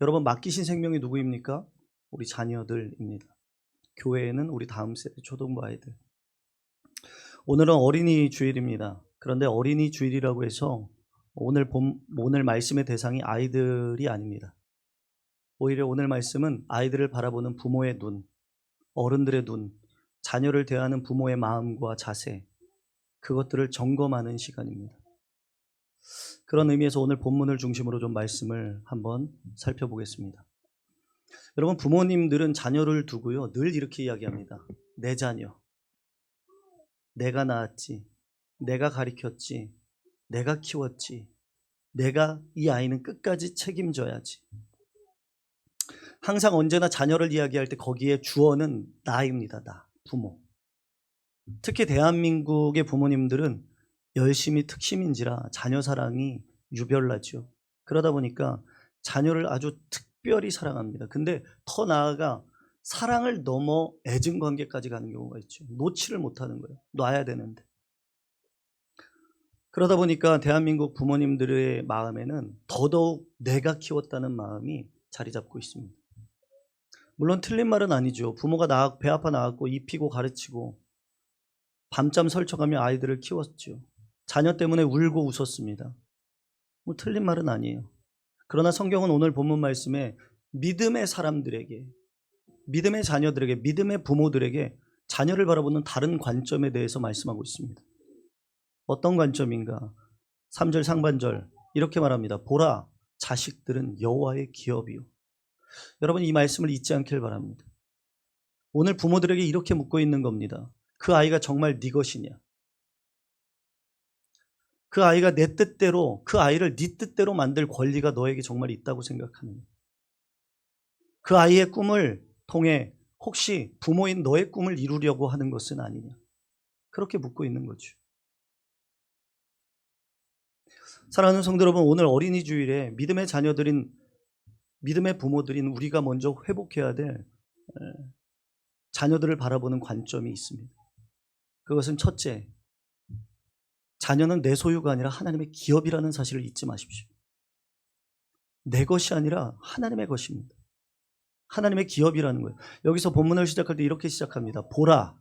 여러분, 맡기신 생명이 누구입니까? 우리 자녀들입니다. 교회에는 우리 다음 세대 초등부 아이들. 오늘은 어린이 주일입니다. 그런데 어린이 주일이라고 해서 오늘 말씀의 대상이 아이들이 아닙니다. 오히려 오늘 말씀은 아이들을 바라보는 부모의 눈, 어른들의 눈, 자녀를 대하는 부모의 마음과 자세, 그것들을 점검하는 시간입니다. 그런 의미에서 오늘 본문을 중심으로 좀 말씀을 한번 살펴보겠습니다. 여러분, 부모님들은 자녀를 두고요, 늘 이렇게 이야기합니다. 내 자녀, 내가 낳았지, 내가 가르쳤지, 내가 키웠지, 내가 이 아이는 끝까지 책임져야지. 항상 언제나 자녀를 이야기할 때 거기에 주어는 나입니다. 나, 부모. 특히 대한민국의 부모님들은 열심히 특심인지라 자녀 사랑이 유별나죠. 그러다 보니까 자녀를 아주 특별히 사랑합니다. 근데 더 나아가 사랑을 넘어 애증 관계까지 가는 경우가 있죠. 놓지를 못하는 거예요. 놔야 되는데. 그러다 보니까 대한민국 부모님들의 마음에는 더더욱 내가 키웠다는 마음이 자리 잡고 있습니다. 물론 틀린 말은 아니죠. 부모가 배 아파 나왔고 입히고 가르치고 밤잠 설쳐가며 아이들을 키웠죠. 자녀 때문에 울고 웃었습니다. 뭐 틀린 말은 아니에요. 그러나 성경은 오늘 본문 말씀에 믿음의 사람들에게, 믿음의 자녀들에게, 믿음의 부모들에게 자녀를 바라보는 다른 관점에 대해서 말씀하고 있습니다. 어떤 관점인가? 3절 상반절 이렇게 말합니다. 보라, 자식들은 여호와의 기업이요. 여러분, 이 말씀을 잊지 않길 바랍니다. 오늘 부모들에게 이렇게 묻고 있는 겁니다. 그 아이가 정말 네 것이냐? 그 아이가 내 뜻대로, 그 아이를 네 뜻대로 만들 권리가 너에게 정말 있다고 생각하느냐? 그 아이의 꿈을 통해 혹시 부모인 너의 꿈을 이루려고 하는 것은 아니냐? 그렇게 묻고 있는 거죠. 사랑하는 성도 여러분, 오늘 어린이 주일에 믿음의 자녀들인, 믿음의 부모들인 우리가 먼저 회복해야 될 자녀들을 바라보는 관점이 있습니다. 그것은 첫째, 자녀는 내 소유가 아니라 하나님의 기업이라는 사실을 잊지 마십시오. 내 것이 아니라 하나님의 것입니다. 하나님의 기업이라는 거예요. 여기서 본문을 시작할 때 이렇게 시작합니다. 보라.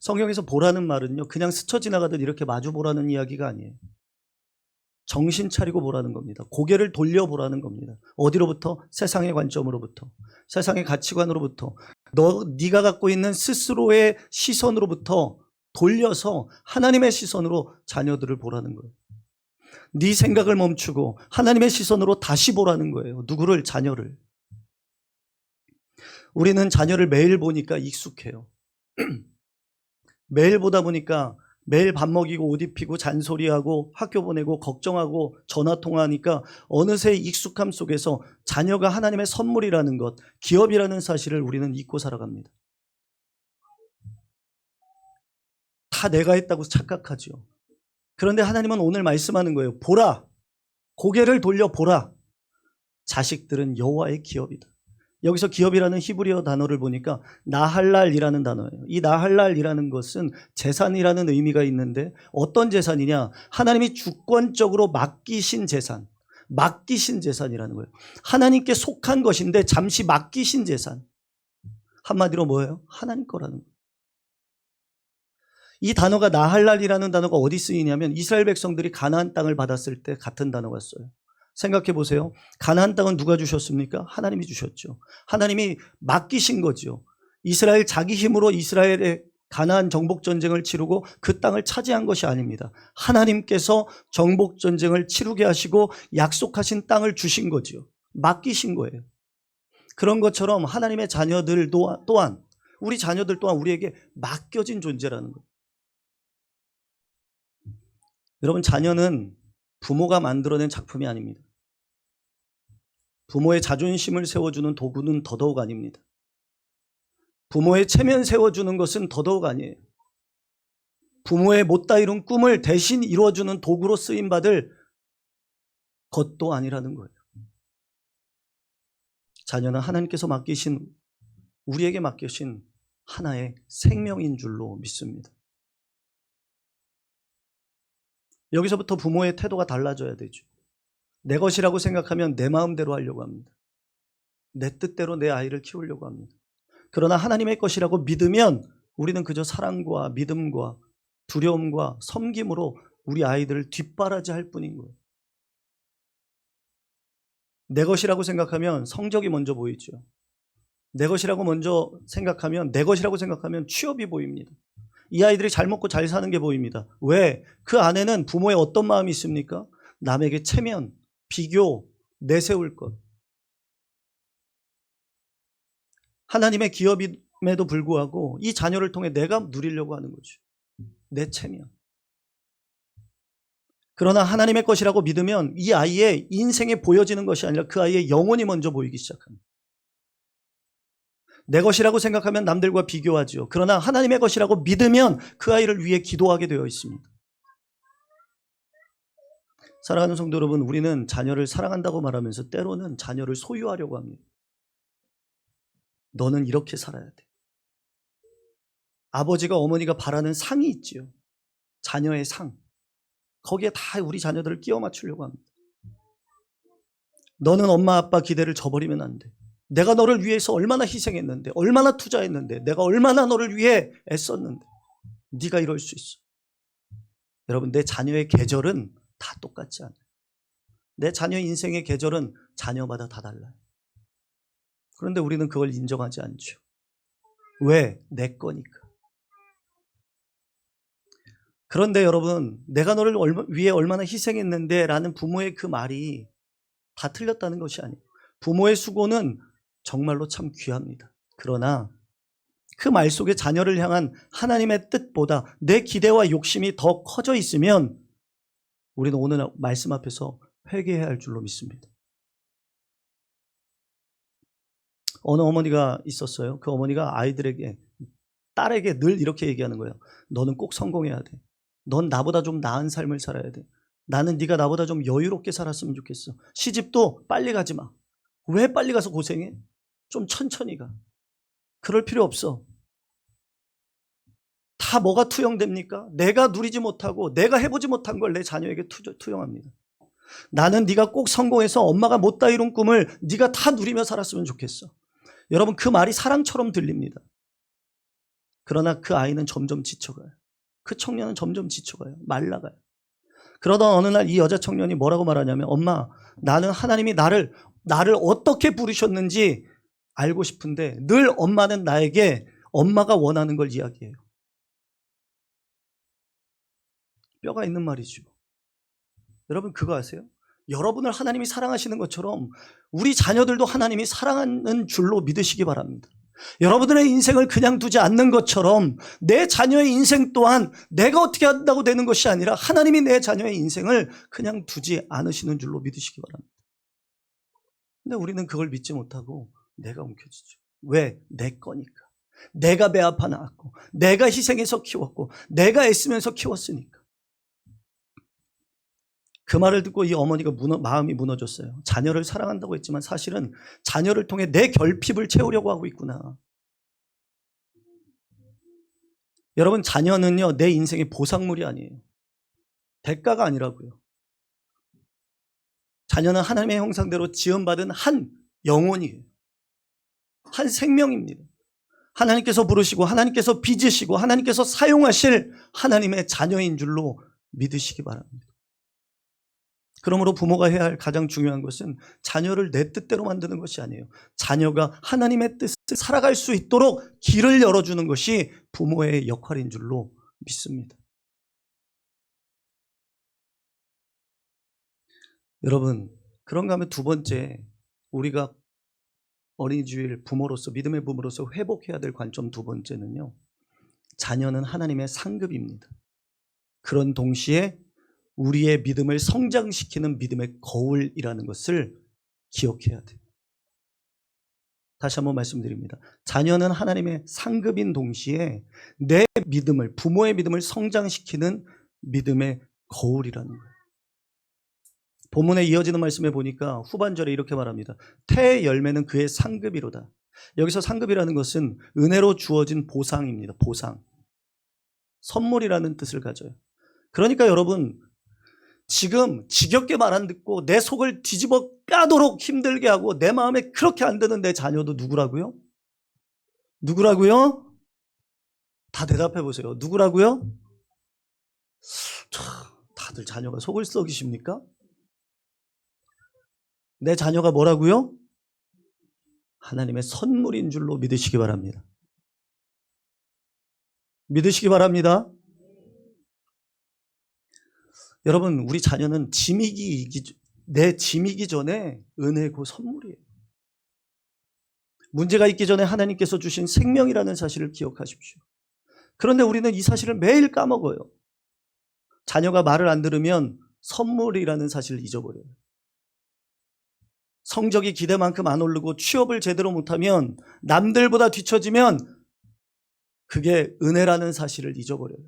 성경에서 보라는 말은요, 그냥 스쳐 지나가듯 이렇게 마주 보라는 이야기가 아니에요. 정신 차리고 보라는 겁니다. 고개를 돌려보라는 겁니다. 어디로부터? 세상의 관점으로부터, 세상의 가치관으로부터, 네가 갖고 있는 스스로의 시선으로부터 돌려서 하나님의 시선으로 자녀들을 보라는 거예요. 네 생각을 멈추고 하나님의 시선으로 다시 보라는 거예요. 누구를? 자녀를. 우리는 자녀를 매일 보니까 익숙해요. 매일 보다 보니까 매일 밥 먹이고 옷 입히고 잔소리하고 학교 보내고 걱정하고 전화통화하니까 어느새 익숙함 속에서 자녀가 하나님의 선물이라는 것, 기업이라는 사실을 우리는 잊고 살아갑니다. 다 내가 했다고 착각하죠. 그런데 하나님은 오늘 말씀하는 거예요. 보라, 고개를 돌려 보라. 자식들은 여호와의 기업이다. 여기서 기업이라는 히브리어 단어를 보니까 나할랄이라는 단어예요. 이 나할랄이라는 것은 재산이라는 의미가 있는데 어떤 재산이냐? 하나님이 주권적으로 맡기신 재산, 맡기신 재산이라는 거예요. 하나님께 속한 것인데 잠시 맡기신 재산. 한마디로 뭐예요? 하나님 거라는 거예요. 이 단어가 나할랄이라는 단어가 어디 쓰이냐면 이스라엘 백성들이 가나안 땅을 받았을 때 같은 단어가 써요. 생각해 보세요. 가나안 땅은 누가 주셨습니까? 하나님이 주셨죠. 하나님이 맡기신 거죠. 이스라엘 자기 힘으로 이스라엘의 가나안 정복 전쟁을 치르고 그 땅을 차지한 것이 아닙니다. 하나님께서 정복 전쟁을 치르게 하시고 약속하신 땅을 주신 거죠. 맡기신 거예요. 그런 것처럼 하나님의 자녀들 또한 우리 자녀들 또한 우리에게 맡겨진 존재라는 거예요. 여러분, 자녀는 부모가 만들어낸 작품이 아닙니다. 부모의 자존심을 세워주는 도구는 더더욱 아닙니다. 부모의 체면 세워주는 것은 더더욱 아니에요. 부모의 못다 이룬 꿈을 대신 이루어주는 도구로 쓰임받을 것도 아니라는 거예요. 자녀는 하나님께서 맡기신, 우리에게 맡기신 하나의 생명인 줄로 믿습니다. 여기서부터 부모의 태도가 달라져야 되죠. 내 것이라고 생각하면 내 마음대로 하려고 합니다. 내 뜻대로 내 아이를 키우려고 합니다. 그러나 하나님의 것이라고 믿으면 우리는 그저 사랑과 믿음과 두려움과 섬김으로 우리 아이들을 뒷바라지할 뿐인 거예요. 내 것이라고 생각하면 성적이 먼저 보이죠. 내 것이라고 생각하면 취업이 보입니다. 이 아이들이 잘 먹고 잘 사는 게 보입니다. 왜? 그 안에는 부모의 어떤 마음이 있습니까? 남에게 체면, 비교, 내세울 것. 하나님의 기업임에도 불구하고 이 자녀를 통해 내가 누리려고 하는 거죠. 내 체면. 그러나 하나님의 것이라고 믿으면 이 아이의 인생에 보여지는 것이 아니라 그 아이의 영혼이 먼저 보이기 시작합니다. 내 것이라고 생각하면 남들과 비교하죠. 그러나 하나님의 것이라고 믿으면 그 아이를 위해 기도하게 되어 있습니다. 사랑하는 성도 여러분, 우리는 자녀를 사랑한다고 말하면서 때로는 자녀를 소유하려고 합니다. 너는 이렇게 살아야 돼. 아버지가 어머니가 바라는 상이 있지요. 자녀의 상. 거기에 다 우리 자녀들을 끼워 맞추려고 합니다. 너는 엄마 아빠 기대를 저버리면 안 돼. 내가 너를 위해서 얼마나 희생했는데, 얼마나 투자했는데, 내가 얼마나 너를 위해 애썼는데 네가 이럴 수 있어. 여러분, 내 자녀의 계절은 다 똑같지 않아요. 내 자녀 인생의 계절은 자녀마다 다 달라요. 그런데 우리는 그걸 인정하지 않죠. 왜? 내 거니까. 그런데 여러분, 내가 너를 위해 얼마나 희생했는데 라는 부모의 그 말이 다 틀렸다는 것이 아니에요. 부모의 수고는 정말로 참 귀합니다. 그러나 그 말 속에 자녀를 향한 하나님의 뜻보다 내 기대와 욕심이 더 커져 있으면 우리는 오늘 말씀 앞에서 회개해야 할 줄로 믿습니다. 어느 어머니가 있었어요. 그 어머니가 아이들에게, 딸에게 늘 이렇게 얘기하는 거예요. 너는 꼭 성공해야 돼. 넌 나보다 좀 나은 삶을 살아야 돼. 나는 네가 나보다 좀 여유롭게 살았으면 좋겠어. 시집도 빨리 가지 마. 왜 빨리 가서 고생해? 좀 천천히 가. 그럴 필요 없어. 다 뭐가 투영됩니까? 내가 누리지 못하고 내가 해보지 못한 걸 내 자녀에게 투영합니다. 나는 네가 꼭 성공해서 엄마가 못다 이룬 꿈을 네가 다 누리며 살았으면 좋겠어. 여러분, 그 말이 사랑처럼 들립니다. 그러나 그 아이는 점점 지쳐가요. 그 청년은 점점 지쳐가요. 말라가요. 그러던 어느 날 이 여자 청년이 뭐라고 말하냐면, 엄마, 나는 하나님이 나를 어떻게 부르셨는지 알고 싶은데 늘 엄마는 나에게 엄마가 원하는 걸 이야기해요. 뼈가 있는 말이죠. 여러분, 그거 아세요? 여러분을 하나님이 사랑하시는 것처럼 우리 자녀들도 하나님이 사랑하는 줄로 믿으시기 바랍니다. 여러분들의 인생을 그냥 두지 않는 것처럼 내 자녀의 인생 또한 내가 어떻게 한다고 되는 것이 아니라 하나님이 내 자녀의 인생을 그냥 두지 않으시는 줄로 믿으시기 바랍니다. 근데 우리는 그걸 믿지 못하고 내가 움켜쥐죠. 왜? 내 거니까. 내가 배 아파 낳았고, 내가 희생해서 키웠고, 내가 애쓰면서 키웠으니까. 그 말을 듣고 이 어머니가 마음이 무너졌어요. 자녀를 사랑한다고 했지만 사실은 자녀를 통해 내 결핍을 채우려고 하고 있구나. 여러분, 자녀는요, 내 인생의 보상물이 아니에요. 대가가 아니라고요. 자녀는 하나님의 형상대로 지음받은 한 영혼이에요. 한 생명입니다. 하나님께서 부르시고 하나님께서 빚으시고 하나님께서 사용하실 하나님의 자녀인 줄로 믿으시기 바랍니다. 그러므로 부모가 해야 할 가장 중요한 것은 자녀를 내 뜻대로 만드는 것이 아니에요. 자녀가 하나님의 뜻을 살아갈 수 있도록 길을 열어주는 것이 부모의 역할인 줄로 믿습니다. 여러분, 그런가 하면 두 번째, 우리가 어린이 주일 부모로서, 믿음의 부모로서 회복해야 될 관점 두 번째는요, 자녀는 하나님의 상급입니다. 그런 동시에 우리의 믿음을 성장시키는 믿음의 거울이라는 것을 기억해야 돼요. 다시 한번 말씀드립니다. 자녀는 하나님의 상급인 동시에 내 믿음을, 부모의 믿음을 성장시키는 믿음의 거울이라는 거예요. 본문에 이어지는 말씀에 보니까 후반절에 이렇게 말합니다. 태의 열매는 그의 상급이로다. 여기서 상급이라는 것은 은혜로 주어진 보상입니다. 보상. 선물이라는 뜻을 가져요. 그러니까 여러분, 지금 지겹게 말 안 듣고 내 속을 뒤집어 까도록 힘들게 하고 내 마음에 그렇게 안 드는 내 자녀도 누구라고요? 누구라고요? 다 대답해 보세요. 누구라고요? 다들 자녀가 속을 썩이십니까? 내 자녀가 뭐라고요? 하나님의 선물인 줄로 믿으시기 바랍니다. 믿으시기 바랍니다. 여러분, 우리 자녀는 내 짐이기 전에 은혜고 선물이에요. 문제가 있기 전에 하나님께서 주신 생명이라는 사실을 기억하십시오. 그런데 우리는 이 사실을 매일 까먹어요. 자녀가 말을 안 들으면 선물이라는 사실을 잊어버려요. 성적이 기대만큼 안 오르고 취업을 제대로 못하면, 남들보다 뒤처지면 그게 은혜라는 사실을 잊어버려요.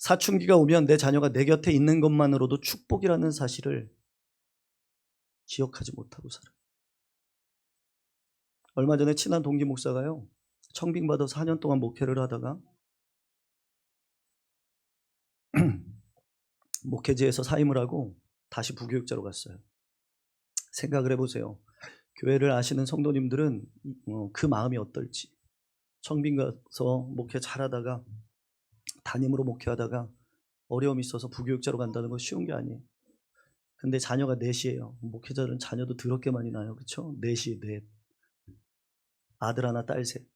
사춘기가 오면 내 자녀가 내 곁에 있는 것만으로도 축복이라는 사실을 기억하지 못하고 살아요. 얼마 전에 친한 동기 목사가요, 청빙받아서 4년 동안 목회를 하다가 목회지에서 사임을 하고 다시 부교육자로 갔어요. 생각을 해보세요. 교회를 아시는 성도님들은 그 마음이 어떨지. 청빙 가서 목회 잘하다가 담임으로 목회하다가 어려움이 있어서 부교육자로 간다는 건 쉬운 게 아니에요. 근데 자녀가 넷이에요. 목회자들은 자녀도 더럽게 많이 나요. 그렇죠? 넷이 넷. 아들 하나 딸 셋.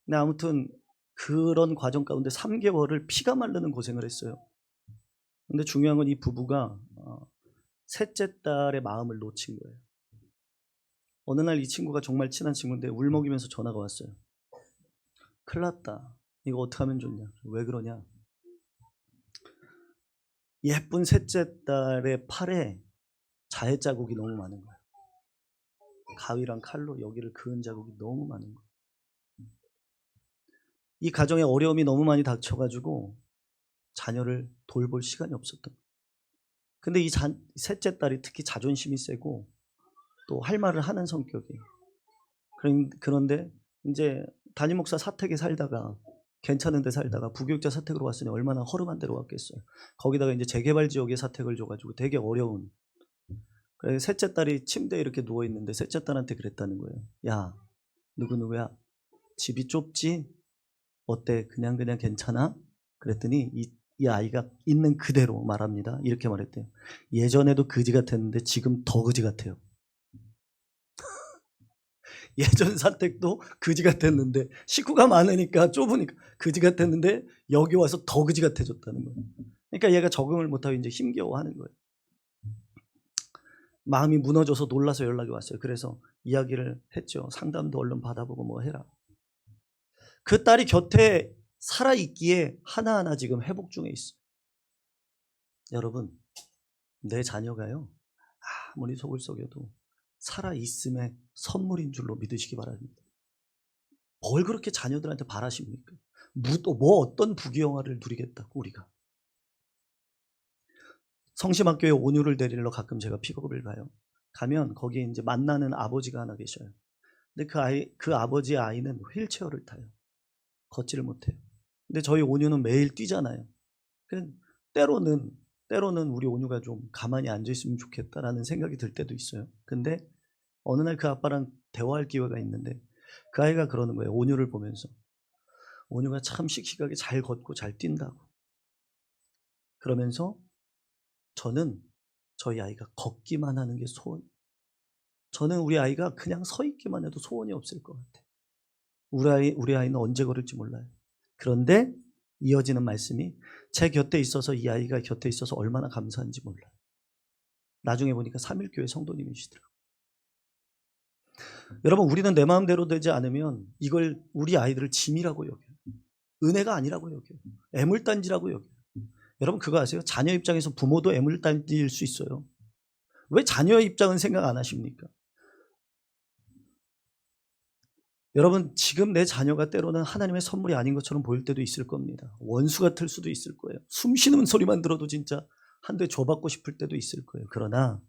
근데 아무튼 그런 과정 가운데 3개월을 피가 마르는 고생을 했어요. 근데 중요한 건 이 부부가 셋째 딸의 마음을 놓친 거예요. 어느 날 이 친구가 정말 친한 친구인데 울먹이면서 전화가 왔어요. 큰일 났다. 이거 어떻게 하면 좋냐? 왜 그러냐? 예쁜 셋째 딸의 팔에 자해 자국이 너무 많은 거예요. 가위랑 칼로 여기를 그은 자국이 너무 많은 거예요. 이 가정에 어려움이 너무 많이 닥쳐가지고 자녀를 돌볼 시간이 없었던 거예요. 근데 이 셋째 딸이 특히 자존심이 세고 또 할 말을 하는 성격이에요. 그런데 이제 담임 목사 사택에 살다가 괜찮은 데 살다가 부교육자 사택으로 왔으니 얼마나 허름한 데로 왔겠어요. 거기다가 이제 재개발 지역에 사택을 줘가지고 되게 어려운. 그래서 셋째 딸이 침대에 이렇게 누워 있는데 셋째 딸한테 그랬다는 거예요. 야, 누구야? 집이 좁지? 어때? 그냥 괜찮아? 그랬더니 이 아이가 있는 그대로 말합니다. 이렇게 말했대요. 예전에도 그지 같았는데 지금 더 그지 같아요. 예전 사택도 그지 같았는데 식구가 많으니까 좁으니까 그지 같았는데 여기 와서 더 그지 같아졌다는 거예요. 그러니까 얘가 적응을 못하고 이제 힘겨워하는 거예요. 마음이 무너져서 놀라서 연락이 왔어요. 그래서 이야기를 했죠. 상담도 얼른 받아보고 뭐 해라. 그 딸이 곁에 살아있기에 하나하나 지금 회복 중에 있어요. 여러분, 내 자녀가요, 아무리 속을 썩여도 살아있음의 선물인 줄로 믿으시기 바랍니다. 뭘 그렇게 자녀들한테 바라십니까? 뭐 어떤 부귀영화를 누리겠다고 우리가. 성심학교에 온유를 데리러 가끔 제가 픽업을 가요. 가면 거기에 이제 만나는 아버지가 하나 계셔요. 근데 그 아버지의 아이는 휠체어를 타요. 걷지를 못해요. 근데 저희 온유는 매일 뛰잖아요. 때로는 우리 온유가 좀 가만히 앉아있으면 좋겠다라는 생각이 들 때도 있어요. 근데 어느 날 그 아빠랑 대화할 기회가 있는데 그 아이가 그러는 거예요. 온유를 보면서. 온유가 참 씩씩하게 잘 걷고 잘 뛴다고. 그러면서 저는 저희 아이가 걷기만 하는 게 소원. 저는 우리 아이가 그냥 서 있기만 해도 소원이 없을 것 같아요. 우리 아이는 언제 걸을지 몰라요. 그런데 이어지는 말씀이 제 곁에 있어서 이 아이가 곁에 있어서 얼마나 감사한지 몰라요. 나중에 보니까 3일교회 성도님이시더라고요. 여러분, 우리는 내 마음대로 되지 않으면 이걸 우리 아이들을 짐이라고 여겨요. 은혜가 아니라고 여겨요. 애물단지라고 여겨요. 여러분 그거 아세요? 자녀 입장에서 부모도 애물단지일 수 있어요. 왜 자녀의 입장은 생각 안 하십니까? 여러분, 지금 내 자녀가 때로는 하나님의 선물이 아닌 것처럼 보일 때도 있을 겁니다. 원수 같을 수도 있을 거예요. 숨 쉬는 소리만 들어도 진짜 한 대 줘받고 싶을 때도 있을 거예요. 그러나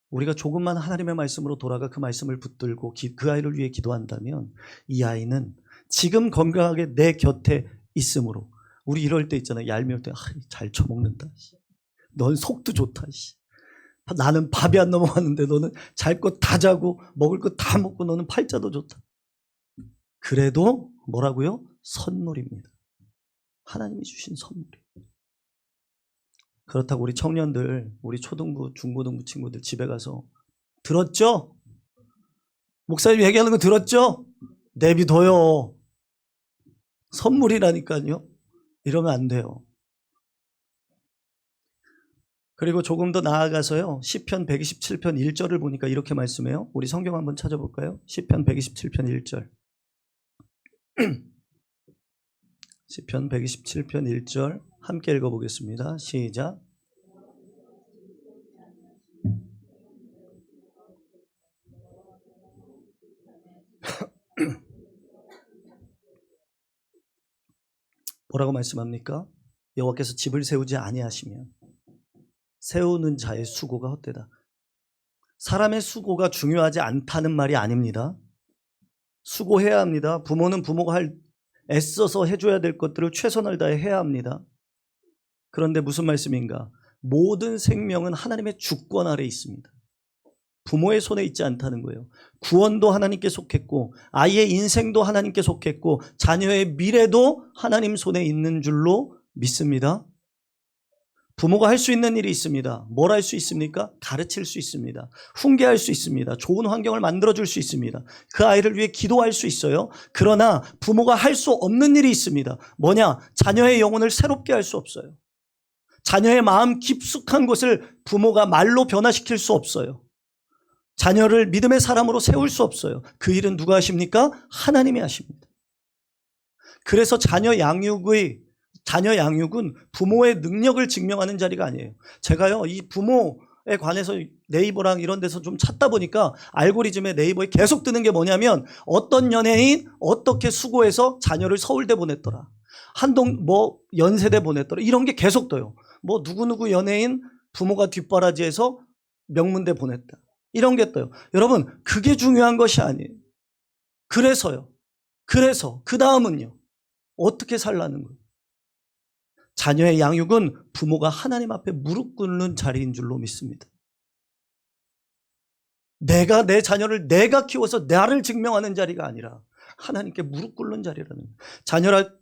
우리가 조금만 하나님의 말씀으로 돌아가 그 말씀을 붙들고 그 아이를 위해 기도한다면 이 아이는 지금 건강하게 내 곁에 있으므로 우리 이럴 때 있잖아요. 얄미울 때, 잘 처먹는다. 넌 속도 좋다. 나는 밥이 안 넘어갔는데 너는 잘 것 다 자고 먹을 것 다 먹고 너는 팔자도 좋다. 그래도 뭐라고요? 선물입니다. 하나님이 주신 선물이에요. 그렇다고 우리 청년들, 우리 초등부, 중고등부 친구들 집에 가서 들었죠? 목사님 얘기하는 거 들었죠? 내비둬요. 선물이라니까요. 이러면 안 돼요. 그리고 조금 더 나아가서요. 시편 127편 1절을 보니까 이렇게 말씀해요. 우리 성경 한번 찾아볼까요? 시편 127편 1절. 시편 127편 1절 함께 읽어보겠습니다. 시작. 뭐라고 말씀합니까? 여호와께서 집을 세우지 아니하시면 세우는 자의 수고가 헛되다. 사람의 수고가 중요하지 않다는 말이 아닙니다. 수고해야 합니다. 부모는 부모가 애써서 해줘야 될 것들을 최선을 다해 해야 합니다. 그런데 무슨 말씀인가? 모든 생명은 하나님의 주권 아래에 있습니다. 부모의 손에 있지 않다는 거예요. 구원도 하나님께 속했고 아이의 인생도 하나님께 속했고 자녀의 미래도 하나님 손에 있는 줄로 믿습니다. 부모가 할 수 있는 일이 있습니다. 뭘 할 수 있습니까? 가르칠 수 있습니다. 훈계할 수 있습니다. 좋은 환경을 만들어줄 수 있습니다. 그 아이를 위해 기도할 수 있어요. 그러나 부모가 할 수 없는 일이 있습니다. 뭐냐? 자녀의 영혼을 새롭게 할 수 없어요. 자녀의 마음 깊숙한 곳을 부모가 말로 변화시킬 수 없어요. 자녀를 믿음의 사람으로 세울 수 없어요. 그 일은 누가 하십니까? 하나님이 하십니다. 그래서 자녀 양육은 부모의 능력을 증명하는 자리가 아니에요. 제가요, 이 부모에 관해서 네이버랑 이런 데서 좀 찾다 보니까 알고리즘에 네이버에 계속 뜨는 게 뭐냐면 어떤 연예인 어떻게 수고해서 자녀를 서울대 보냈더라. 연세대 보냈더라. 이런 게 계속 떠요. 누구누구 연예인 부모가 뒷바라지해서 명문대 보냈다. 이런 게 떠요. 여러분, 그게 중요한 것이 아니에요. 그래서 그 다음은요. 어떻게 살라는 거예요? 자녀의 양육은 부모가 하나님 앞에 무릎 꿇는 자리인 줄로 믿습니다. 내가 내 자녀를 내가 키워서 나를 증명하는 자리가 아니라 하나님께 무릎 꿇는 자리라는 거예요.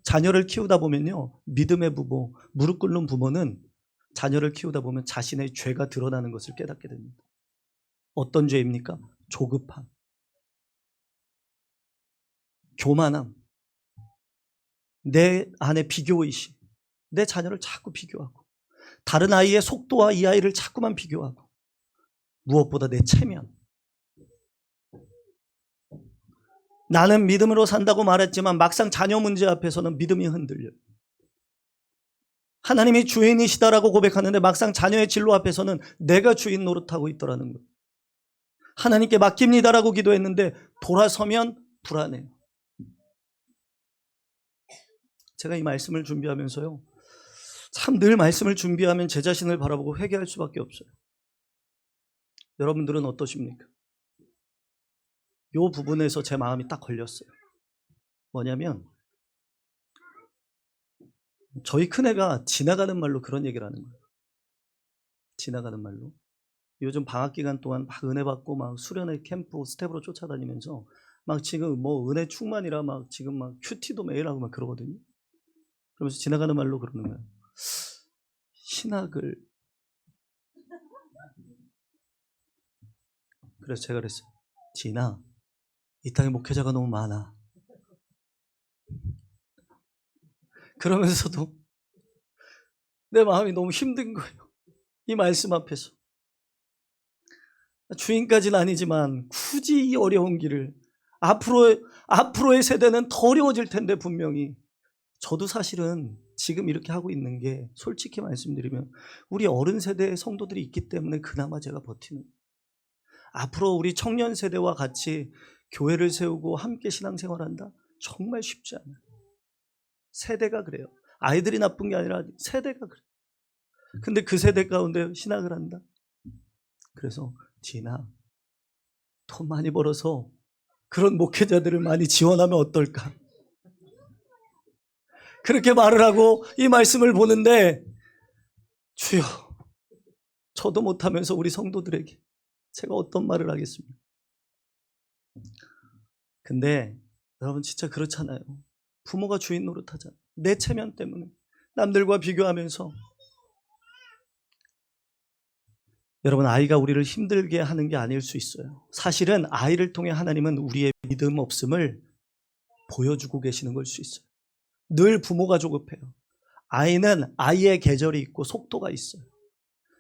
자녀를 키우다 보면요. 믿음의 부모, 무릎 꿇는 부모는 자녀를 키우다 보면 자신의 죄가 드러나는 것을 깨닫게 됩니다. 어떤 죄입니까? 조급함, 교만함, 내 안에 비교의식, 내 자녀를 자꾸 비교하고 다른 아이의 속도와 이 아이를 자꾸만 비교하고 무엇보다 내 체면. 나는 믿음으로 산다고 말했지만 막상 자녀 문제 앞에서는 믿음이 흔들려요. 하나님이 주인이시다라고 고백하는데 막상 자녀의 진로 앞에서는 내가 주인 노릇하고 있더라는 거예요. 하나님께 맡깁니다라고 기도했는데 돌아서면 불안해요. 제가 이 말씀을 준비하면서요. 참 늘 말씀을 준비하면 제 자신을 바라보고 회개할 수밖에 없어요. 여러분들은 어떠십니까? 이 부분에서 제 마음이 딱 걸렸어요. 뭐냐면 저희 큰애가 지나가는 말로 그런 얘기를 하는 거예요. 지나가는 말로. 요즘 방학 기간 동안 막 은혜 받고 막 수련회 캠프 스텝으로 쫓아다니면서 막 지금 은혜 충만이라 막 지금 막 큐티도 매일 하고 막 그러거든요. 그러면서 지나가는 말로 그러는 거예요. 신학을. 그래서 제가 그랬어요. 지인아, 이 땅에 목회자가 너무 많아. 그러면서도 내 마음이 너무 힘든 거예요. 이 말씀 앞에서. 주인까지는 아니지만 굳이 이 어려운 길을 앞으로의 세대는 더 어려워질 텐데 분명히 저도 사실은 지금 이렇게 하고 있는 게 솔직히 말씀드리면 우리 어른 세대의 성도들이 있기 때문에 그나마 제가 버티는 거예요. 앞으로 우리 청년 세대와 같이 교회를 세우고 함께 신앙생활한다? 정말 쉽지 않아요. 세대가 그래요. 아이들이 나쁜 게 아니라 세대가 그래요. 근데 그 세대 가운데 신학을 한다? 그래서 지인아, 돈 많이 벌어서 그런 목회자들을 많이 지원하면 어떨까? 그렇게 말을 하고 이 말씀을 보는데, 주여, 저도 못하면서 우리 성도들에게 제가 어떤 말을 하겠습니까? 근데 여러분 진짜 그렇잖아요. 부모가 주인 노릇하잖아요. 내 체면 때문에 남들과 비교하면서. 여러분, 아이가 우리를 힘들게 하는 게 아닐 수 있어요. 사실은 아이를 통해 하나님은 우리의 믿음 없음을 보여주고 계시는 걸 수 있어요. 늘 부모가 조급해요. 아이는 아이의 계절이 있고 속도가 있어요.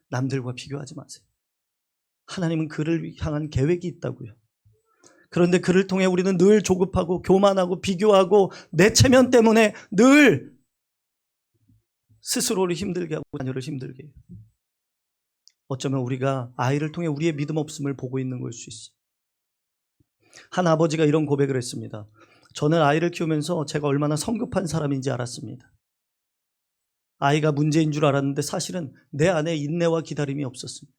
남들과 비교하지 마세요. 하나님은 그를 향한 계획이 있다고요. 그런데 그를 통해 우리는 늘 조급하고 교만하고 비교하고 내 체면 때문에 늘 스스로를 힘들게 하고 자녀를 힘들게 해요. 어쩌면 우리가 아이를 통해 우리의 믿음 없음을 보고 있는 걸 수 있어요. 한 아버지가 이런 고백을 했습니다. 저는 아이를 키우면서 제가 얼마나 성급한 사람인지 알았습니다. 아이가 문제인 줄 알았는데 사실은 내 안에 인내와 기다림이 없었습니다.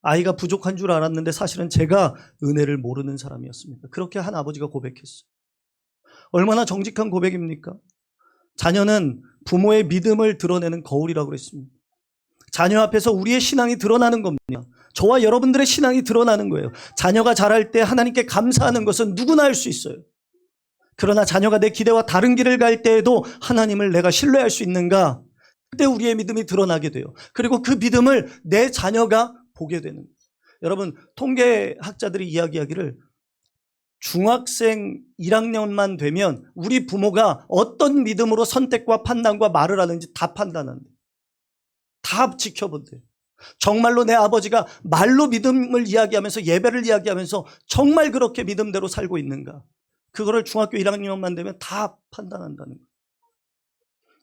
아이가 부족한 줄 알았는데 사실은 제가 은혜를 모르는 사람이었습니다. 그렇게 한 아버지가 고백했어요. 얼마나 정직한 고백입니까? 자녀는 부모의 믿음을 드러내는 거울이라고 그랬습니다. 자녀 앞에서 우리의 신앙이 드러나는 겁니다. 저와 여러분들의 신앙이 드러나는 거예요. 자녀가 자랄 때 하나님께 감사하는 것은 누구나 할 수 있어요. 그러나 자녀가 내 기대와 다른 길을 갈 때에도 하나님을 내가 신뢰할 수 있는가? 그때 우리의 믿음이 드러나게 돼요. 그리고 그 믿음을 내 자녀가 보게 되는 거예요. 여러분, 통계학자들이 이야기하기를 중학생 1학년만 되면 우리 부모가 어떤 믿음으로 선택과 판단과 말을 하는지 다 판단한대. 다 지켜본대요. 정말로 내 아버지가 말로 믿음을 이야기하면서 예배를 이야기하면서 정말 그렇게 믿음대로 살고 있는가? 그거를 중학교 1학년만 되면 다 판단한다는 거예요.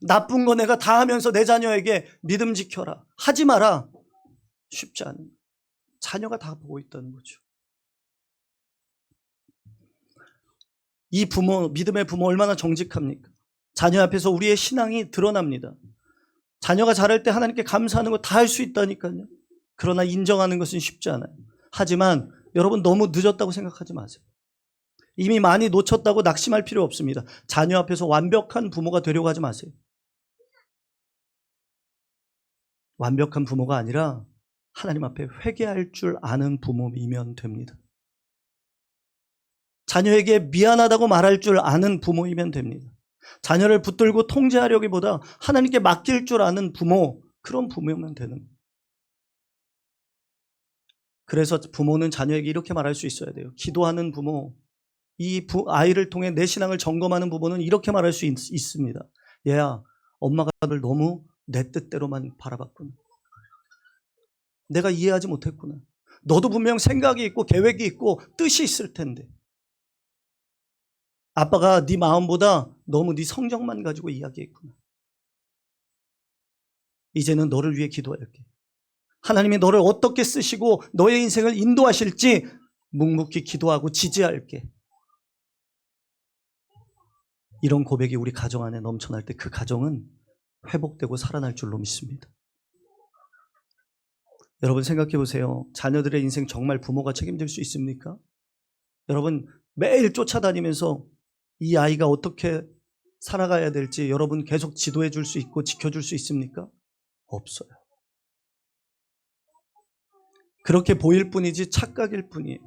나쁜 거 내가 다 하면서 내 자녀에게 믿음 지켜라, 하지 마라, 쉽지 않은 거예요. 자녀가 다 보고 있다는 거죠. 이 부모, 믿음의 부모 얼마나 정직합니까? 자녀 앞에서 우리의 신앙이 드러납니다. 자녀가 자랄 때 하나님께 감사하는 거 다 할 수 있다니까요. 그러나 인정하는 것은 쉽지 않아요. 하지만 여러분, 너무 늦었다고 생각하지 마세요. 이미 많이 놓쳤다고 낙심할 필요 없습니다. 자녀 앞에서 완벽한 부모가 되려고 하지 마세요. 완벽한 부모가 아니라 하나님 앞에 회개할 줄 아는 부모이면 됩니다. 자녀에게 미안하다고 말할 줄 아는 부모이면 됩니다. 자녀를 붙들고 통제하려기보다 하나님께 맡길 줄 아는 부모, 그런 부모면 되는 거예요. 그래서 부모는 자녀에게 이렇게 말할 수 있어야 돼요. 기도하는 부모, 이 아이를 통해 내 신앙을 점검하는 부모는 이렇게 말할 수 있습니다. 얘야, 엄마가 널 너무 내 뜻대로만 바라봤구나. 내가 이해하지 못했구나. 너도 분명 생각이 있고 계획이 있고 뜻이 있을 텐데 아빠가 네 마음보다 너무 네 성정만 가지고 이야기했구나. 이제는 너를 위해 기도할게. 하나님이 너를 어떻게 쓰시고 너의 인생을 인도하실지 묵묵히 기도하고 지지할게. 이런 고백이 우리 가정 안에 넘쳐날 때 그 가정은 회복되고 살아날 줄로 믿습니다. 여러분, 생각해 보세요. 자녀들의 인생 정말 부모가 책임질 수 있습니까? 여러분, 매일 쫓아다니면서 이 아이가 어떻게 살아가야 될지 여러분 계속 지도해 줄 수 있고 지켜줄 수 있습니까? 없어요. 그렇게 보일 뿐이지 착각일 뿐이에요.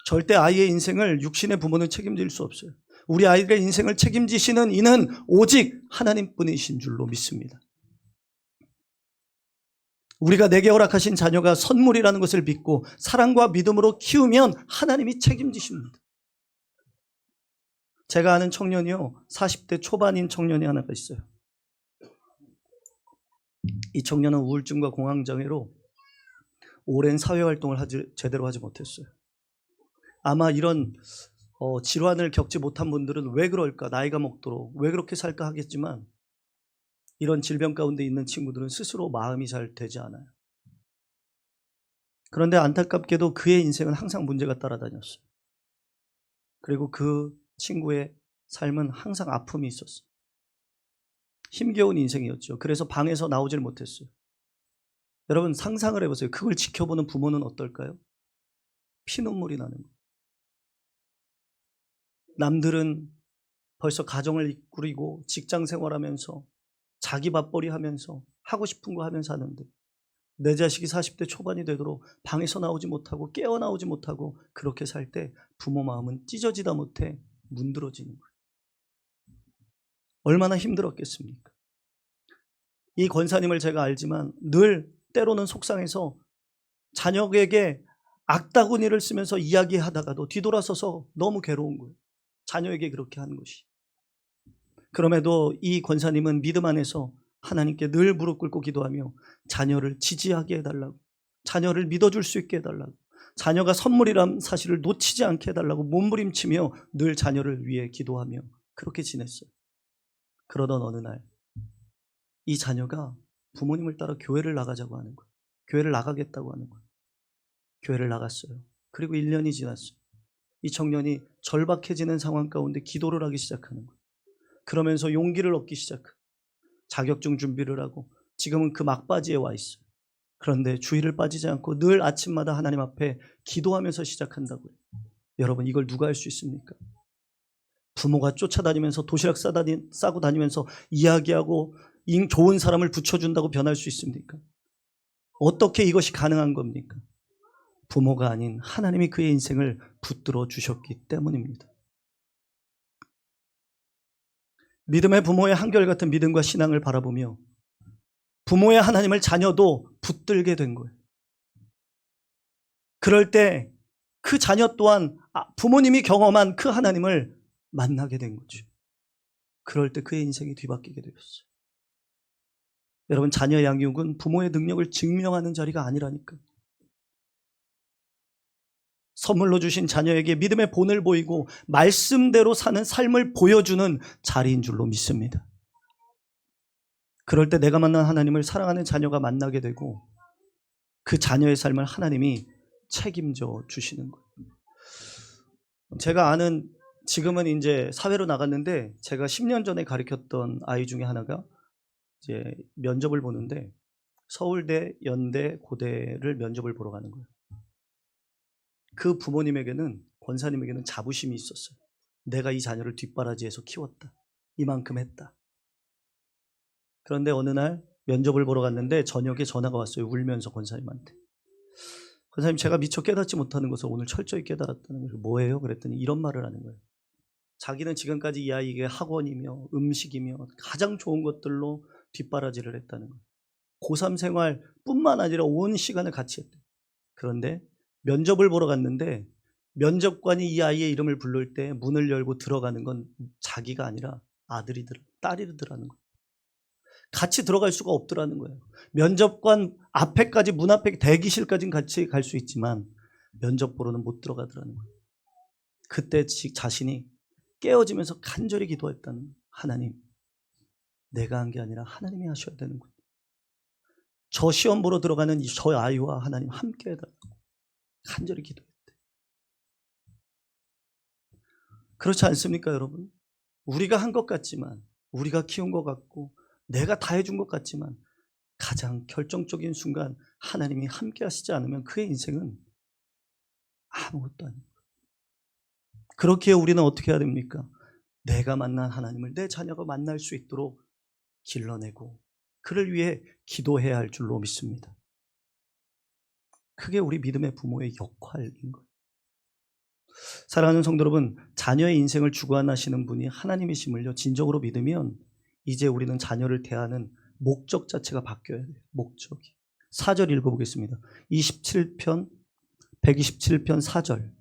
절대 아이의 인생을 육신의 부모는 책임질 수 없어요. 우리 아이들의 인생을 책임지시는 이는 오직 하나님뿐이신 줄로 믿습니다. 우리가 내게 허락하신 자녀가 선물이라는 것을 믿고 사랑과 믿음으로 키우면 하나님이 책임지십니다. 제가 아는 청년이요, 40대 초반인 청년이 하나가 있어요. 이 청년은 우울증과 공황장애로 오랜 사회활동을 제대로 하지 못했어요. 아마 이런 질환을 겪지 못한 분들은 왜 그럴까, 나이가 먹도록 왜 그렇게 살까 하겠지만 이런 질병 가운데 있는 친구들은 스스로 마음이 잘 되지 않아요. 그런데 안타깝게도 그의 인생은 항상 문제가 따라다녔어요. 그리고 그 친구의 삶은 항상 아픔이 있었어요. 힘겨운 인생이었죠. 그래서 방에서 나오질 못했어요. 여러분, 상상을 해보세요. 그걸 지켜보는 부모는 어떨까요? 피눈물이 나는 거예요. 남들은 벌써 가정을 꾸리고 직장 생활하면서 자기 밥벌이 하면서 하고 싶은 거 하면서 하는데 내 자식이 40대 초반이 되도록 방에서 나오지 못하고 깨어나오지 못하고 그렇게 살 때 부모 마음은 찢어지다 못해 문드러지는 거예요. 얼마나 힘들었겠습니까? 이 권사님을 제가 알지만 늘 때로는 속상해서 자녀에게 악다구니를 쓰면서 이야기하다가도 뒤돌아서서 너무 괴로운 거예요. 자녀에게 그렇게 하는 것이. 그럼에도 이 권사님은 믿음 안에서 하나님께 늘 무릎 꿇고 기도하며 자녀를 지지하게 해달라고, 자녀를 믿어줄 수 있게 해달라고, 자녀가 선물이란 사실을 놓치지 않게 해달라고 몸부림치며 늘 자녀를 위해 기도하며 그렇게 지냈어요. 그러던 어느 날 이 자녀가 부모님을 따라 교회를 나가자고 하는 거예요. 교회를 나가겠다고 하는 거예요. 교회를 나갔어요. 그리고 1년이 지났어요. 이 청년이 절박해지는 상황 가운데 기도를 하기 시작하는 거예요. 그러면서 용기를 얻기 시작해요. 자격증 준비를 하고 지금은 그 막바지에 와 있어요. 그런데 주의를 빠지지 않고 늘 아침마다 하나님 앞에 기도하면서 시작한다고요. 여러분, 이걸 누가 할 수 있습니까? 부모가 쫓아다니면서 도시락 싸고 다니면서 이야기하고 좋은 사람을 붙여준다고 변할 수 있습니까? 어떻게 이것이 가능한 겁니까? 부모가 아닌 하나님이 그의 인생을 붙들어 주셨기 때문입니다. 믿음의 부모의 한결같은 믿음과 신앙을 바라보며 부모의 하나님을 자녀도 붙들게 된 거예요. 그럴 때 그 자녀 또한 부모님이 경험한 그 하나님을 만나게 된 거죠. 그럴 때 그의 인생이 뒤바뀌게 되었어요. 여러분, 자녀 양육은 부모의 능력을 증명하는 자리가 아니라니까요. 선물로 주신 자녀에게 믿음의 본을 보이고 말씀대로 사는 삶을 보여주는 자리인 줄로 믿습니다. 그럴 때 내가 만난 하나님을 사랑하는 자녀가 만나게 되고 그 자녀의 삶을 하나님이 책임져 주시는 거예요. 제가 아는, 지금은 이제 사회로 나갔는데 제가 10년 전에 가르쳤던 아이 중에 하나가 이제 면접을 보는데 서울대, 연대, 고대를 면접을 보러 가는 거예요. 그 부모님에게는, 권사님에게는 자부심이 있었어요. 내가 이 자녀를 뒷바라지해서 키웠다. 이만큼 했다. 그런데 어느 날 면접을 보러 갔는데 저녁에 전화가 왔어요. 울면서 권사님한테. 권사님, 제가 미처 깨닫지 못하는 것을 오늘 철저히 깨달았다는 거예요. 뭐예요? 그랬더니 이런 말을 하는 거예요. 자기는 지금까지 이 아이에게 학원이며 음식이며 가장 좋은 것들로 뒷바라지를 했다는 거예요. 고3 생활뿐만 아니라 온 시간을 같이 했대요. 그런데 면접을 보러 갔는데 면접관이 이 아이의 이름을 부를 때 문을 열고 들어가는 건 자기가 아니라 딸이더라는 거예요. 같이 들어갈 수가 없더라는 거예요. 면접관 앞에까지, 문 앞에 대기실까지는 같이 갈 수 있지만 면접 보러는 못 들어가더라는 거예요. 그때 자신이 깨어지면서 간절히 기도했다는 거예요. 하나님, 내가 한 게 아니라 하나님이 하셔야 되는 거예요. 저 시험 보러 들어가는 저 아이와 하나님 함께 해달라고 간절히 기도했대. 그렇지 않습니까, 여러분? 우리가 한 것 같지만, 우리가 키운 것 같고, 내가 다 해준 것 같지만 가장 결정적인 순간 하나님이 함께 하시지 않으면 그의 인생은 아무것도 아닙니다. 그렇기에 우리는 어떻게 해야 됩니까? 내가 만난 하나님을 내 자녀가 만날 수 있도록 길러내고 그를 위해 기도해야 할 줄로 믿습니다. 그게 우리 믿음의 부모의 역할인 거예요. 사랑하는 성도 여러분, 자녀의 인생을 주관하시는 분이 하나님이심을요 진정으로 믿으면 이제 우리는 자녀를 대하는 목적 자체가 바뀌어야 돼요. 목적이. 4절 읽어보겠습니다. 127편 4절.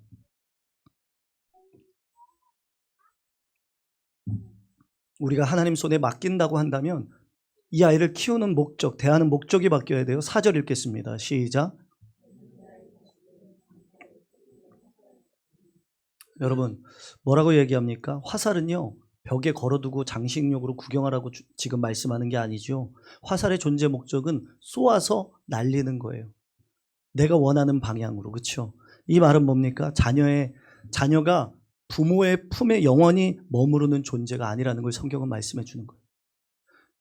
우리가 하나님 손에 맡긴다고 한다면 이 아이를 키우는 목적, 대하는 목적이 바뀌어야 돼요. 4절 읽겠습니다. 시작. 여러분, 뭐라고 얘기합니까? 화살은요 벽에 걸어두고 장식용으로 구경하라고 지금 말씀하는 게 아니죠. 화살의 존재 목적은 쏘아서 날리는 거예요. 내가 원하는 방향으로. 그렇죠? 이 말은 뭡니까? 자녀가 부모의 품에 영원히 머무르는 존재가 아니라는 걸 성경은 말씀해 주는 거예요.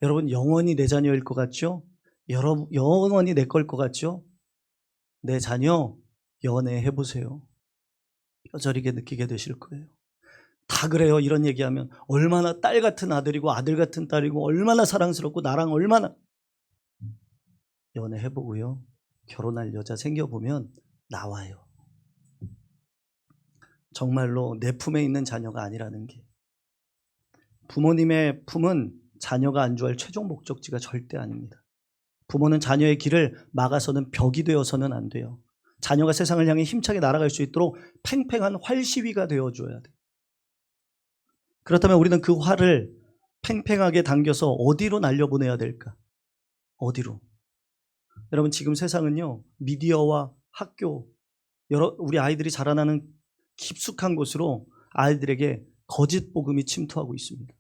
여러분, 영원히 내 자녀일 것 같죠? 영원히 내 걸 것 같죠? 내 자녀 연애해 보세요. 뼈저리게 느끼게 되실 거예요. 다 그래요. 이런 얘기하면 얼마나 딸 같은 아들이고 아들 같은 딸이고 얼마나 사랑스럽고 나랑 얼마나. 연애해보고요, 결혼할 여자 생겨보면 나와요. 정말로 내 품에 있는 자녀가 아니라는 게. 부모님의 품은 자녀가 안주할 최종 목적지가 절대 아닙니다. 부모는 자녀의 길을 막아서는 벽이 되어서는 안 돼요. 자녀가 세상을 향해 힘차게 날아갈 수 있도록 팽팽한 활시위가 되어줘야 돼요. 그렇다면 우리는 그 활을 팽팽하게 당겨서 어디로 날려보내야 될까? 어디로? 여러분, 지금 세상은요, 미디어와 학교, 우리 아이들이 자라나는 깊숙한 곳으로 아이들에게 거짓 복음이 침투하고 있습니다.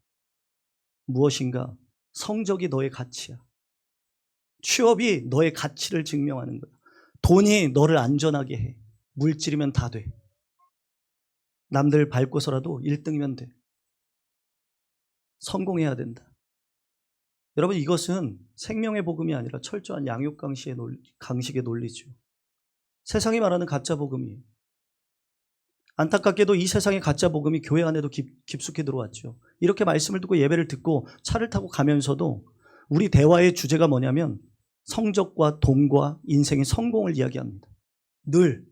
무엇인가? 성적이 너의 가치야. 취업이 너의 가치를 증명하는 거야. 돈이 너를 안전하게 해. 물질이면 다 돼. 남들 밟고서라도 1등이면 돼. 성공해야 된다. 여러분, 이것은 생명의 복음이 아니라 철저한 양육 강식의 논리죠. 세상이 말하는 가짜 복음이에요. 안타깝게도 이 세상의 가짜 복음이 교회 안에도 깊숙이 들어왔죠. 이렇게 말씀을 듣고 예배를 듣고 차를 타고 가면서도 우리 대화의 주제가 뭐냐면 성적과 돈과 인생의 성공을 이야기합니다. 늘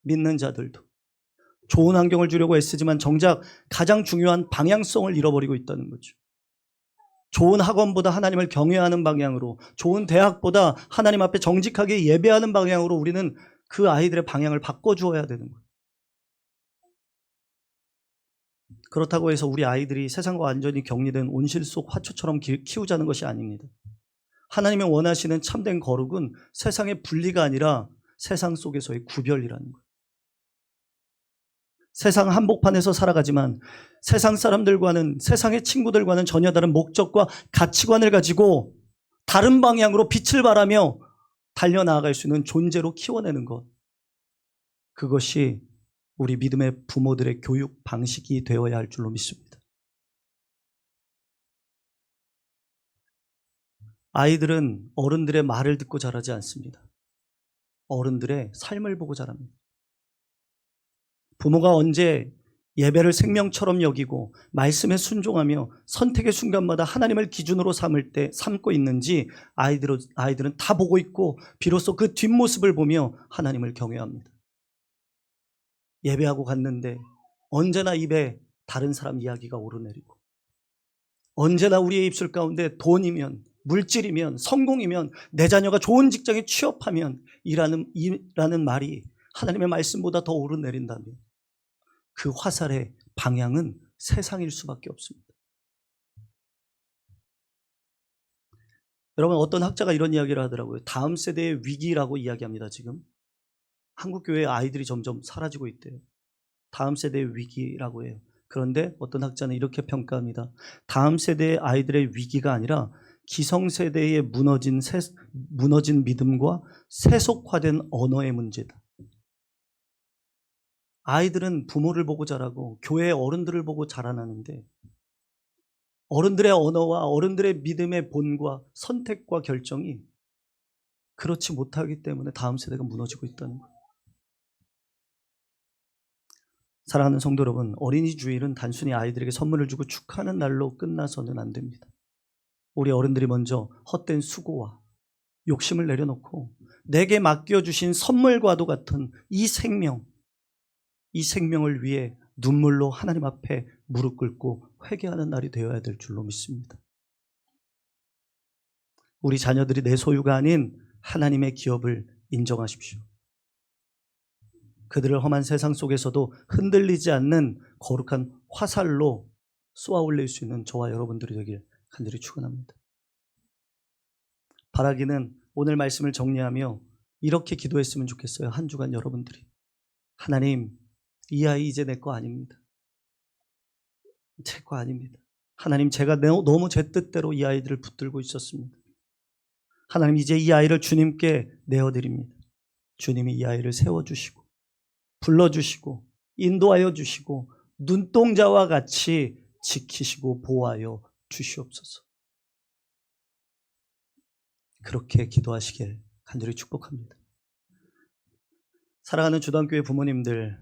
믿는 자들도 좋은 환경을 주려고 애쓰지만 정작 가장 중요한 방향성을 잃어버리고 있다는 거죠. 좋은 학원보다 하나님을 경외하는 방향으로, 좋은 대학보다 하나님 앞에 정직하게 예배하는 방향으로 우리는 그 아이들의 방향을 바꿔주어야 되는 거예요. 그렇다고 해서 우리 아이들이 세상과 완전히 격리된 온실 속 화초처럼 키우자는 것이 아닙니다. 하나님이 원하시는 참된 거룩은 세상의 분리가 아니라 세상 속에서의 구별이라는 거예요. 세상 한복판에서 살아가지만 세상 사람들과는, 세상의 친구들과는 전혀 다른 목적과 가치관을 가지고 다른 방향으로 빛을 발하며 달려나아갈 수 있는 존재로 키워내는 것, 그것이 우리 믿음의 부모들의 교육 방식이 되어야 할 줄로 믿습니다. 아이들은 어른들의 말을 듣고 자라지 않습니다. 어른들의 삶을 보고 자랍니다. 부모가 언제 예배를 생명처럼 여기고 말씀에 순종하며 선택의 순간마다 하나님을 기준으로 삼고 있는지 아이들은 다 보고 있고 비로소 그 뒷모습을 보며 하나님을 경외합니다. 예배하고 갔는데 언제나 입에 다른 사람 이야기가 오르내리고, 언제나 우리의 입술 가운데 돈이면, 물질이면, 성공이면, 내 자녀가 좋은 직장에 취업하면 이라는 말이 하나님의 말씀보다 더 오르내린다면 그 화살의 방향은 세상일 수밖에 없습니다. 여러분, 어떤 학자가 이런 이야기를 하더라고요. 다음 세대의 위기라고 이야기합니다. 지금 한국교회의 아이들이 점점 사라지고 있대요. 다음 세대의 위기라고 해요. 그런데 어떤 학자는 이렇게 평가합니다. 다음 세대의 아이들의 위기가 아니라 기성세대의 무너진 믿음과 세속화된 언어의 문제다. 아이들은 부모를 보고 자라고 교회의 어른들을 보고 자라나는데 어른들의 언어와 어른들의 믿음의 본과 선택과 결정이 그렇지 못하기 때문에 다음 세대가 무너지고 있다는 거예요. 사랑하는 성도 여러분, 어린이 주일은 단순히 아이들에게 선물을 주고 축하하는 날로 끝나서는 안 됩니다. 우리 어른들이 먼저 헛된 수고와 욕심을 내려놓고 내게 맡겨주신 선물과도 같은 이 생명을 위해 눈물로 하나님 앞에 무릎 꿇고 회개하는 날이 되어야 될 줄로 믿습니다. 우리 자녀들이 내 소유가 아닌 하나님의 기업을 인정하십시오. 그들을 험한 세상 속에서도 흔들리지 않는 거룩한 화살로 쏘아 올릴 수 있는 저와 여러분들이 되길 간절히 축원합니다. 바라기는 오늘 말씀을 정리하며 이렇게 기도했으면 좋겠어요. 한 주간 여러분들이, 하나님, 이 아이 이제 내 거 아닙니다. 제 거 아닙니다. 하나님, 제가 너무 제 뜻대로 이 아이들을 붙들고 있었습니다. 하나님, 이제 이 아이를 주님께 내어드립니다. 주님이 이 아이를 세워주시고 불러주시고 인도하여 주시고 눈동자와 같이 지키시고 보호하여 주시옵소서. 그렇게 기도하시길 간절히 축복합니다. 사랑하는 주단교회 부모님들,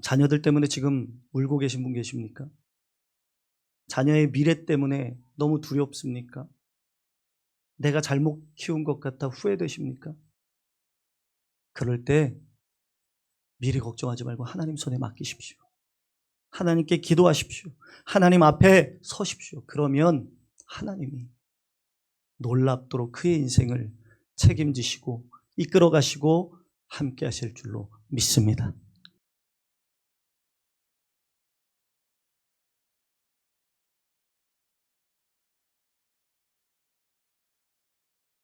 자녀들 때문에 지금 울고 계신 분 계십니까? 자녀의 미래 때문에 너무 두렵습니까? 내가 잘못 키운 것 같아 후회되십니까? 그럴 때 미리 걱정하지 말고 하나님 손에 맡기십시오. 하나님께 기도하십시오. 하나님 앞에 서십시오. 그러면 하나님이 놀랍도록 그의 인생을 책임지시고 이끌어 가시고 함께 하실 줄로 믿습니다.